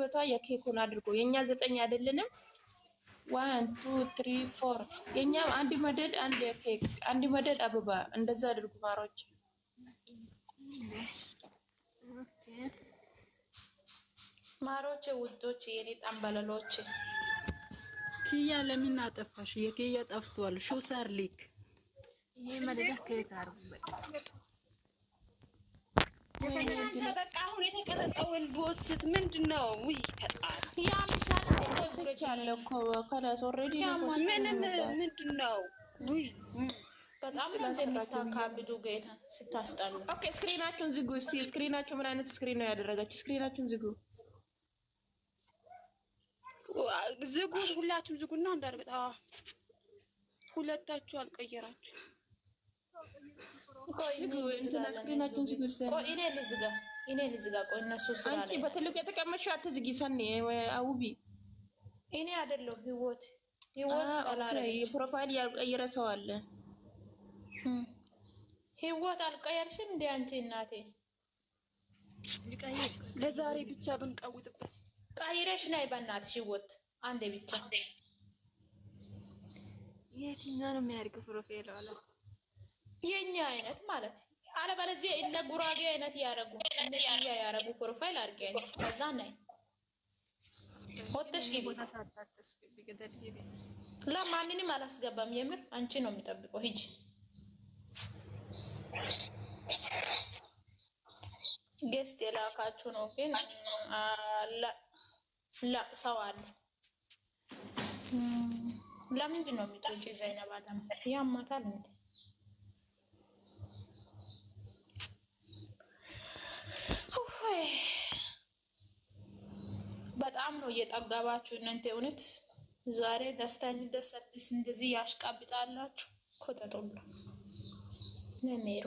ቦታ የኬኩን አድርጎ የኛ 9 አይደለንም 1 2 3 4 የኛ አንድ መደድ አንድ ኬክ አንድ መደድ አበባ እንደዛ አድርጉ ማሮች ኦኬ ማሮች ውዶች የኔ ጠንበለሎች ኪያ ለምን አጠፋሽ የኪያ ጠፍቷል ሹሰር ሊክ ይሄ መደዳ ኬክ አርጉ በቃ አሁን የተቀረጸውን ቦስት ምንድነው ውይ ፈጣሪ ያ ምሻል እንደዚህ ያለው ከላስ ኦሬዲ ምንድነው ውይ በጣም ለምታካብዱ ጌታ ስታስጠሉ ኦኬ ስክሪናችሁን ዝጉ እስቲ ስክሪናችሁ ምን አይነት ስክሪን ነው ያደረጋችሁ ስክሪናችሁን ዝጉ ዝጉ ሁላችሁም ዝጉና እንዳርገጣ ሁለታችሁ አልቀየራችሁ ቆይ እንትና ስክሪናችሁን ዝጉ እስቲ ቆይ እኔ ልዝጋ ቆይ እነሱ ስራ አንቺ በትልቁ የተቀመጥሽው አትዝጊ ሰኔ አውቢ እኔ አይደለም ህይወት አላረገች ፕሮፋይል ያልቀየረ ሰው አለ ህይወት አልቀየርሽም እንደ አንቺ እናቴ ለዛሬ ብቻ ብንቀውጥበት ቀይረሽ ናይ በእናትሽ ህይወት አንዴ ብቻ የትኛው ነው የሚያርግ ፕሮፋይል አለ የኛ አይነት ማለት አለበለዚያ እነ ጉራጌ አይነት ያረጉ እነ ኪያ ያረጉ ፕሮፋይል አድርጌ አንቺ ከዛ ናይ ወጥተሽ ግቢ ተሳታተስ ቢገደል ግቢ ለማንንም አላስገባም የምር አንቺ ነው የሚጠብቀው ሂጂ ጌስት የላካችሁ ነው ግን ላ ሰው አለ ለምንድን ነው የምትወጪ ዘይነባ ደም ያማታል እንዴ በጣም ነው እየጠገባችሁ እናንተ እውነት ዛሬ ደስታኝ ደሰትስ እንደዚህ ያሽቃብጣላችሁ ኮተቶሎ ነሜሩ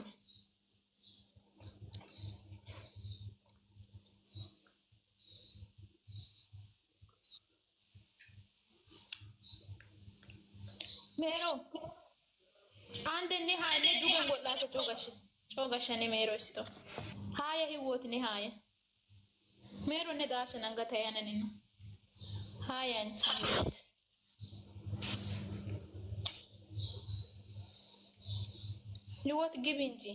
ሜሮ አንድ እኔ ሃይለ ዱገን ጎላሰ ጮጋሽኔ ሜሮ እስቶ ሃየ ህይወት ኔ ሃየ ሜሮ እኔ ዳሽን አንገታ ያነን ነው ሃየ አንቺ ህይወት ህይወት ግቢ እንጂ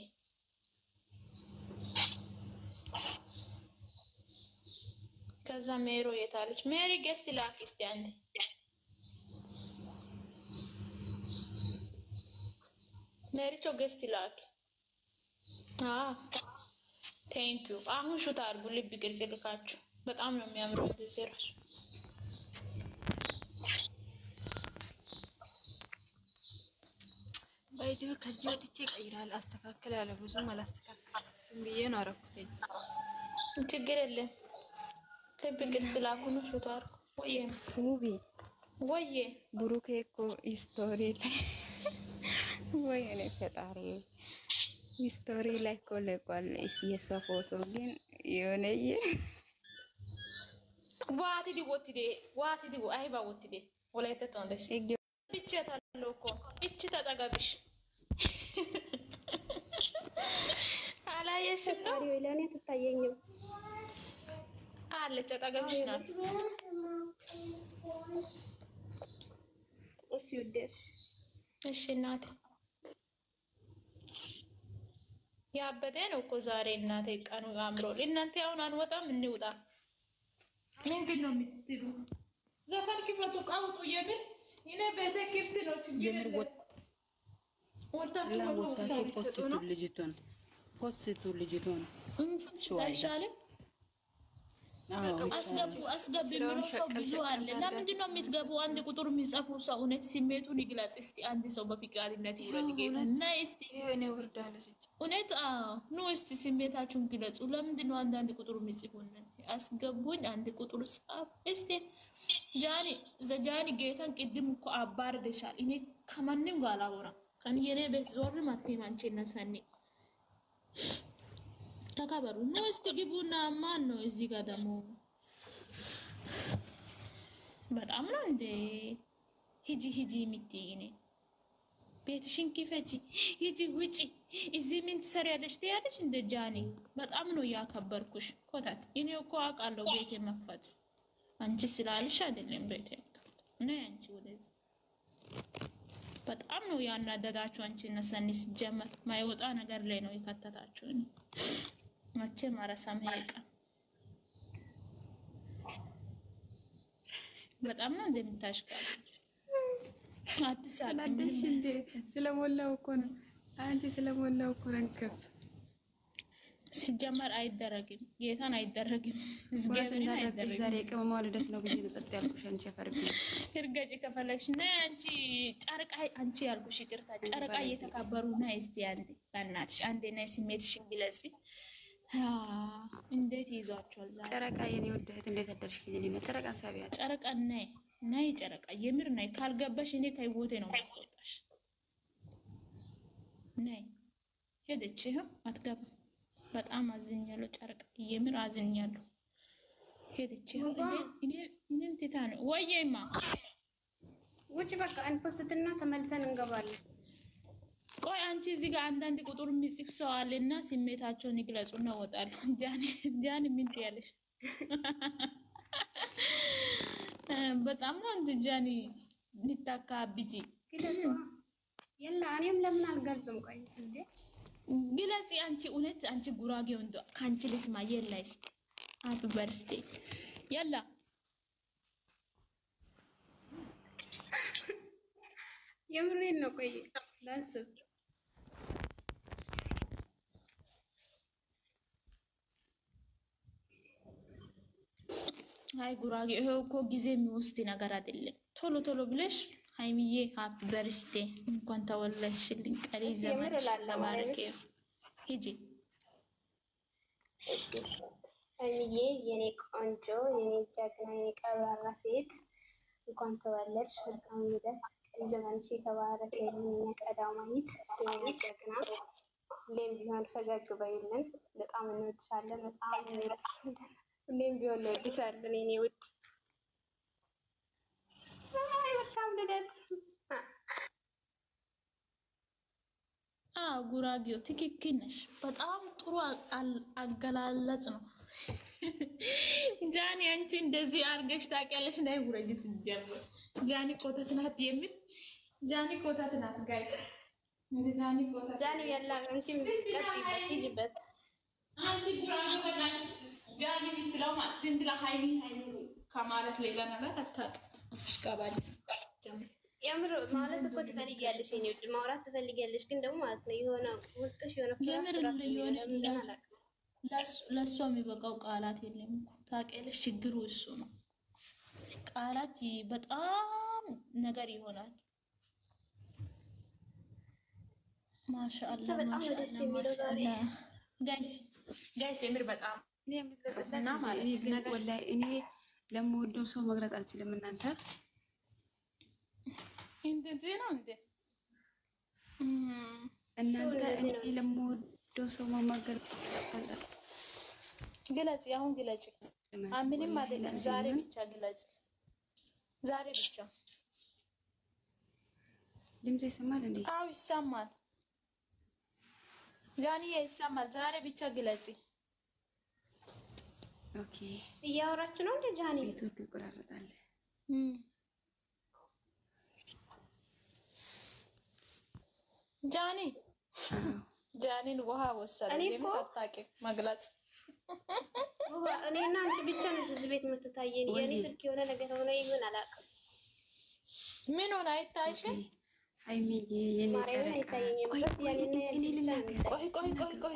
ከዛ ሜሮ የታለች ሜሪ ጌስት ላክ እስቲ አንዴ ሜሪቾ ጌስት ላክ ቴንክ ዩ አሁን ሹት አድርጉ ልብ ቅርጽ ልካችሁ በጣም ነው የሚያምረው እንደዚህ ራሱ ባይቱ ከዚህ ወጥቼ ቀይራል አስተካክል ያለ ብዙም አላስተካክል ዝም ብዬ ነው አረኩትኝ ችግር የለም ልብ ቅርጽ ላኩኑ ሹት አድርጉ ውቢ ወዬ ብሩኬ እኮ ስቶሪ ላይ ወይኔ ፈጣሪ ስቶሪ ላይ እኮ ለቋል እሺ የሷ ፎቶ ግን የሆነየ ዋቲ ዲ አይባ ወትዴ ወላይተ ተንደስ ብቻ ታለኮ እቺ ተጠጋብሽ አላየሽም ነው ለኔ ትታየኝም አለች አጠገብሽ ናት እሺ እናቴ ያበደ ነው እኮ ዛሬ እናቴ ቀኑ አምሮ እናንተ አሁን አንወጣም እንውጣ ምንድን ነው የምትሉ ዘፈን ክፈቱ ቃውጡ የምን እኔ ቤተ ክፍት ነው ችግር ፖስቱ ልጅቶን አይሻልም አስገቡ የሚለው ሰው ብዙ አለ ለምንድን ነው የምትገቡ አንድ ቁጥር የሚጽፉ ሰው እውነት ስሜቱን ይግለጽ እስቲ አንድ ሰው በፍቃድነት ይውረድ ጌታ እና እስቲ እኔ ወርዳለች እውነት ኑ እስቲ ስሜታችሁን ግለጹ ለምንድን ነው አንድ ቁጥር የሚጽፉ እናንተ አስገቡኝ አንድ ቁጥር ጻፍ እስቲ ጃኒ ጌታን ቅድም እኮ አባርደሻል እኔ ከማንም ጋር አላወራም ከኔ የኔ ቤት ዞር ማትይም አንቺ ነሰኒ ተከበሩ ነው እስቲ ግቡና ማን ነው እዚህ ጋር ደግሞ በጣም ነው እንዴ ሂጂ የምትይኝ ቤትሽን ክፈቺ ሂጂ ውጪ እዚህ ምን ትሰሪያለሽ ትያለሽ እንደ ጃኒ በጣም ነው ያከበርኩሽ ኮታት እኔ እኮ አውቃለሁ ቤት መክፈት አንቺ ስላልሽ አይደለም ቤት እና አንቺ ወደዚህ በጣም ነው ያናደዳችሁ። አንቺ እና ሰኒ ሲጀመር ማይወጣ ነገር ላይ ነው የከተታችሁ። መቼ ማረሳም ይቀ በጣም ነው እንደምታሽቃል። አትሳላደሽ እንዴ? ስለሞላው እኮ ነው አንቺ ስለሞላው እኮ ነከፍ ሲጀመር አይደረግም። ጌታን አይደረግም። ዝገበና አይደረግም። ዛሬ ቅመማ ልደት ነው ብዬ ጸጥ ያልኩሽ አንቺ ፈርቢ እርገጭ ከፈለግሽ እና አንቺ ጨርቃ አንቺ ያልኩሽ ይቅርታ ጨርቃ እየተካበሩ ና እስቲ አንዴ በእናትሽ አንዴ ና ስሜትሽን ግለጽ። እንዴት ይዟቸዋል ዛሬ ጨረቃ የኔ ወደህት እንዴት አደርሽልኝ? እኔ ጨረቃ ሳቢያ ጨረቃ ነይ ጨረቃ የምር ነይ። ካልገባሽ እኔ ከህይወቴ ነው ማስወጣሽ። ነይ ሄደች አትገባም። በጣም አዝኛለሁ ጨረቃ የምር አዝኛለሁ። ሄደች እኔም ትታ ነው ወይማ ውጭ በቃ እንፖስትና ተመልሰን እንገባለን። ቆይ አንቺ እዚህ ጋር አንዳንድ ቁጥር የሚጽፍ ሰው አለና ስሜታቸውን ይግለጹና ወጣሉ። ጃኒ ምን ትያለሽ? በጣም ነው እንት ጃኒ ንታካብጂ ግለጽ። የላ እኔም ለምን አልገልጽም? ቆይ እንዴ ግለጽ አንቺ እውነት አንቺ ጉራጌው እንዶ ካንቺ ልስማ የላ እስቲ ሃፒ በርዝዴ የላ የምሬን ነው። ቆይ ላስብ። አይ ጉራጌ ይሄው እኮ ጊዜ የሚወስድ ነገር አይደለም። ቶሎ ቶሎ ብለሽ ሃይሚዬ ሃፒ በርዝዴ እንኳን ተወለድሽልኝ ቀሪ ዘመን ተባረክ ሂጂ። ሃይሚዬ የኔ ቆንጆ የኔ ጀግና የኔ ቀብራራ ሴት እንኳን ተወለድሽ። መልካም ልደት ቀሪ ዘመንሽ የተባረከ ይሁን። ቀዳማዊት የኔ ጀግና ሁሌም ቢሆን ፈገግ በይልን። በጣም እንወድሻለን። በጣም እንወድሻለን። ሁሌም ቢሆን እንወድሻለን የኔ ውድ። መልካም ልደት። ጉራጌው ትክክል ነሽ። በጣም ጥሩ አገላለጽ ነው። ጃኒ አንቺ እንደዚህ አርገሽ ታውቂያለሽ? ናይ ጉራጌ ሲጀምር ጃኒ ኮተት ናት የሚል ጃኒ ኮተት ናት ጋይስ። ጃኒ ኮተት ጃኒ ያላ አንቺ ምትቀጥይበት ይጅበት አንቺ ጉራጌ በናሽ ጃኒ ብትለው ማለት ዝም ብላ ሃይሚ ከማለት ሌላ ነገር አታውቅም። አሽቃባጭ ሲጀምር የምር ማለት እኮ ትፈልጊያለሽ የኔ ውድ ማውራት ትፈልጊያለሽ፣ ግን ደግሞ ማለት ነው የሆነ ውስጥሽ የሆነ ለእሷ የሚበቃው ቃላት የለም እኮ ታውቂያለሽ። ችግሩ እሱ ነው። ቃላት በጣም ነገር ይሆናል። ማሻአላ ማሻአላ ጋይስ የምር በጣም እና ማለት ነው ወላሂ እኔ ለምወደው ሰው መግለጽ አልችልም። እናንተ እንደዚህ ነው እንዴ? እናንተ እኔ ለምወደው ሰው መማገር አልችልም። ግለጽ፣ አሁን ግለጽ። ምንም አይደለም። ዛሬ ብቻ ግለጽ። ዛሬ ብቻ። ድምጽ ይሰማል እንዴ? አው ይሰማል። ጃኒዬ ይሰማል። ዛሬ ብቻ ግለጽ። ኦኬ። እያወራች ነው እንዴ ጃኒ? ኔትወርክ ይቆራረጣል። ጃኒ ጃኒን ውሃ ወሰደ። የምታጣቂ መግለጽ እኔና አንቺ ብቻ ነው እዚህ ቤት የምትታየን። የኔ ስልክ የሆነ ነገር ሆነ ይሁን አላውቅም። ምን ሆነ አይታይሽም? ሃይሚዬ የኔ ጨረቃ ቆይ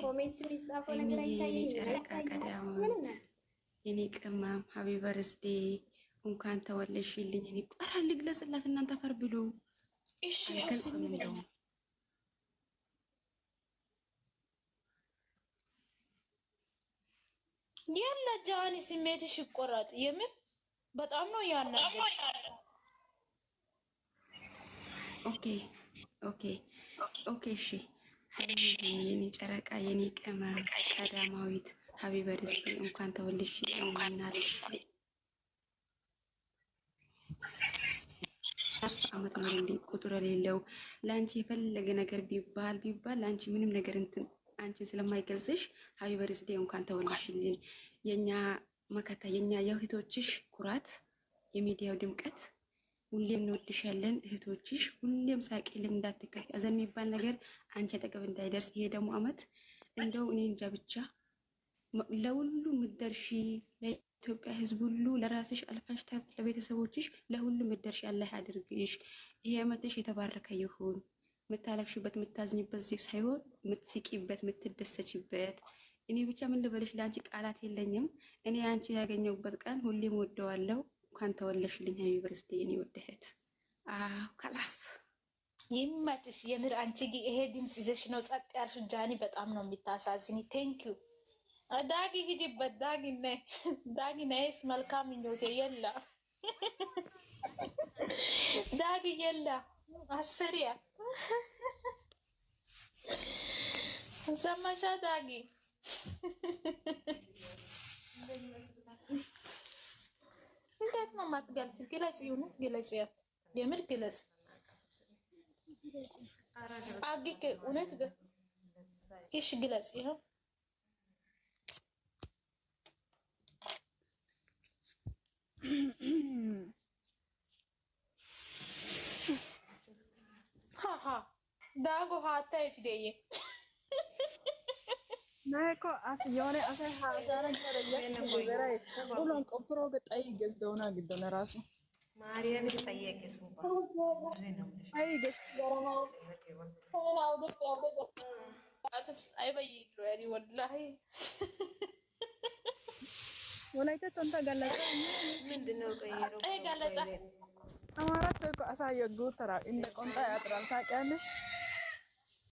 ኮሜንት የሚጻፈው ነገር አይታየኝም። ጨረቃ ቀዳማዊት የኔ ቅመም ሃፒ በርዝዴ እንኳን ተወለድሽልኝ። እኔ ኧረ ልግለጽላት እናንተ ፈር ብሎ እሺ የለ ጃኒ ስሜትሽ ይቆረጥ። የምን በጣም ነው ያናገር። ኦኬ እሺ ሃይሚዬ የኔ ጨረቃ የኔ ቅመም ቀዳማዊት ሃፒ በርዝዴ እንኳን ተወለድሽልኝ እናት አመት ኖርልኝ ቁጥር የሌለው ለአንቺ የፈለገ ነገር ቢባል ለአንቺ ምንም ነገር እንትን አንቺን ስለማይገልጽሽ ሃፒ በርዝዴ እንኳን ተወለድሽልኝ። የኛ መከታ የኛ የእህቶችሽ ኩራት የሚዲያው ድምቀት ሁሌም እንወድሻለን እህቶችሽ ሁሌም ሳቂልን እንዳትከፊ አዘን የሚባል ነገር አንቺ አጠገብ እንዳይደርስ ይሄ ደግሞ አመት እንደው እኔ እንጃ ብቻ ለሁሉ ምደርሺ ለኢትዮጵያ ህዝብ ሁሉ ለራስሽ አልፋሽ ተፍ ለቤተሰቦችሽ ለሁሉ ምደርሺ አላህ ያድርግሽ ይሄ አመትሽ የተባረከ ይሁን ምታለቅሽበት ምታዝኝበት ሳይሆን ምትስቂበት ምትደሰችበት እኔ ብቻ ምን ልበልሽ ለአንቺ ቃላት የለኝም እኔ አንቺ ያገኘሁበት ቀን ሁሌም ወደዋለሁ እንኳን ተወለሽልኝ ሀቢብ በርስቴ እኔ ወደህት ከላስ ይመችሽ የምር አንቺ ይሄ ድምጽ ይዘሽ ነው ጸጥ ያልሽ ጃኒ በጣም ነው የሚታሳዝኝ ቴንክ ዩ ዳጊ ሂጂበት ዳጊ ነይስ መልካም ምኞቴ የላ ዳጊ የላ አሰሪያ ሰማሻ ዳጊ እንዴት ነው ማትገልጽ ግለጽ ይሁን ግለጽያት የምር ግለጽ አግከ እውነት እሺ ግለጽ ይሁን ሃሃ ዳጎ ሃታ ይፍደየ ናይኮ አስ የሆነ አሰ ሃዛና ገረየ ሁሉን ቆፕሮ ገጣይ ገዝደውና ግደነ ራሱ ማርያም ተጠየቀ ሱባ አይ ገስ ገረማ አትስ አይበይሉ ያዲ ወላሂ ወላይታ ተንታ ገለጸ ምንድነው ቀየረው አይ ገለጸ አማራት እኮ አሳየ ጉተራ እንደ ቆንጣ ያጥራል ታውቂያለሽ